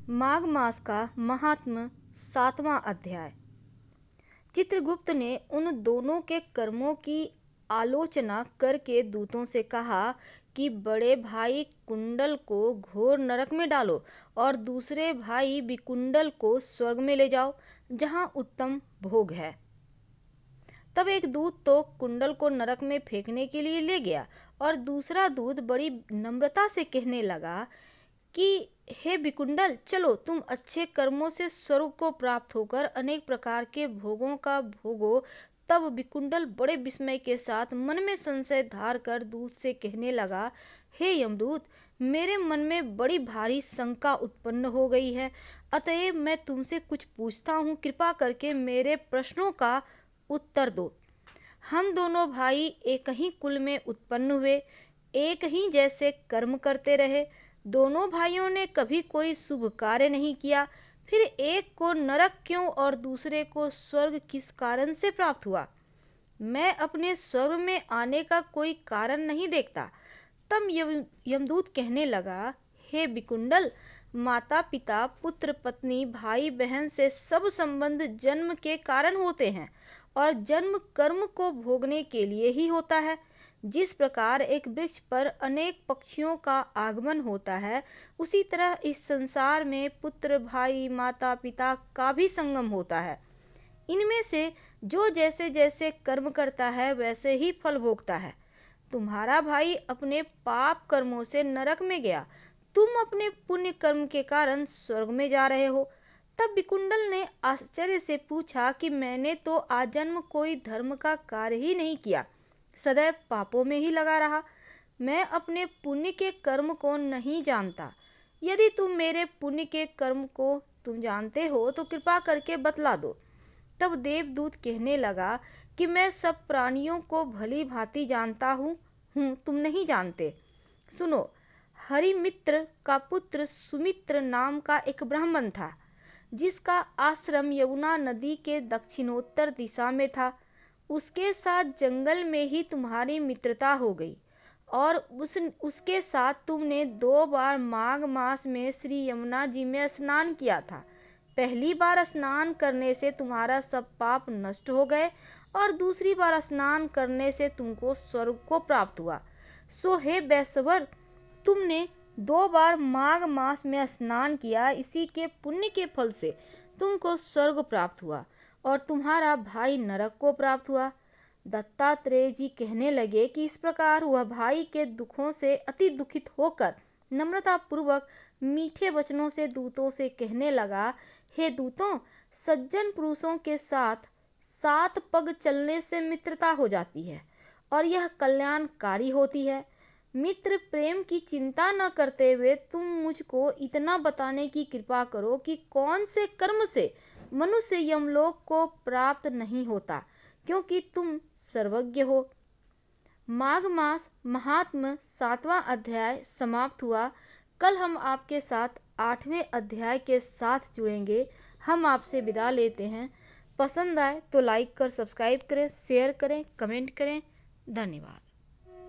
माघ मास का महात्म 7वां अध्याय। चित्रगुप्त ने उन दोनों के कर्मों की आलोचना करके दूतों से कहा कि बड़े भाई कुंडल को घोर नरक में डालो और दूसरे भाई विकुंडल को स्वर्ग में ले जाओ, जहाँ उत्तम भोग है। तब एक दूत तो कुंडल को नरक में फेंकने के लिए ले गया और दूसरा दूत बड़ी नम्रता से कहने लगा कि हे विकुंडल, चलो, तुम अच्छे कर्मों से स्वर्ग को प्राप्त होकर अनेक प्रकार के भोगों का भोगो। तब विकुंडल बड़े विस्मय के साथ मन में संशय धार कर दूत से कहने लगा, हे यमदूत, मेरे मन में बड़ी भारी शंका उत्पन्न हो गई है, अतएव मैं तुमसे कुछ पूछता हूँ, कृपा करके मेरे प्रश्नों का उत्तर दो। हम दोनों भाई एक ही कुल में उत्पन्न हुए, एक ही जैसे कर्म करते रहे, दोनों भाइयों ने कभी कोई शुभ कार्य नहीं किया, फिर एक को नरक क्यों और दूसरे को स्वर्ग किस कारण से प्राप्त हुआ? मैं अपने स्वर्ग में आने का कोई कारण नहीं देखता। तब यमदूत कहने लगा, हे विकुंडल, माता पिता, पुत्र पत्नी, भाई बहन से सब संबंध जन्म के कारण होते हैं और जन्म कर्म को भोगने के लिए ही होता है। जिस प्रकार एक वृक्ष पर अनेक पक्षियों का आगमन होता है, उसी तरह इस संसार में पुत्र, भाई, माता पिता का भी संगम होता है। इनमें से जो जैसे जैसे कर्म करता है वैसे ही फल भोगता है। तुम्हारा भाई अपने पाप कर्मों से नरक में गया, तुम अपने पुण्य कर्म के कारण स्वर्ग में जा रहे हो। तब विकुंडल ने आश्चर्य से पूछा कि मैंने तो आजन्म कोई धर्म का कार्य ही नहीं किया, सदैव पापों में ही लगा रहा। मैं अपने पुण्य के कर्म को नहीं जानता। यदि तुम मेरे पुण्य के कर्म को तुम जानते हो तो कृपा करके बतला दो। तब देवदूत कहने लगा कि मैं सब प्राणियों को भली भांति जानता हूँ, तुम नहीं जानते। सुनो, हरिमित्र का पुत्र सुमित्र नाम का एक ब्राह्मण था, जिसका आश्रम यमुना नदी के दक्षिणोत्तर दिशा में था। उसके साथ जंगल में ही तुम्हारी मित्रता हो गई और उसके साथ तुमने 2 बार माघ मास में श्री यमुना जी में स्नान किया था। पहली बार स्नान करने से तुम्हारा सब पाप नष्ट हो गए और दूसरी बार स्नान करने से तुमको स्वर्ग को प्राप्त हुआ। सो हे वैश्वर, तुमने 2 बार माघ मास में स्नान किया, इसी के पुण्य के फल से तुमको स्वर्ग प्राप्त हुआ और तुम्हारा भाई नरक को प्राप्त हुआ। दत्तात्रेय जी कहने लगे कि इस प्रकार वह भाई के दुखों से अति दुखित होकर नम्रता पूर्वक मीठे वचनों से दूतों से कहने लगा, हे दूतों, सज्जन पुरुषों के साथ 7 पग चलने से मित्रता हो जाती है और यह कल्याणकारी होती है। मित्र प्रेम की चिंता न करते हुए तुम मुझको इतना बताने की कृपा करो कि कौन से कर्म से मनुष्य यमलोक को प्राप्त नहीं होता, क्योंकि तुम सर्वज्ञ हो। माघ मास महात्म 7वां अध्याय समाप्त हुआ। कल हम आपके साथ 8वें अध्याय के साथ जुड़ेंगे। हम आपसे विदा लेते हैं। पसंद आए तो लाइक कर सब्सक्राइब करें, शेयर करें, कमेंट करें। धन्यवाद।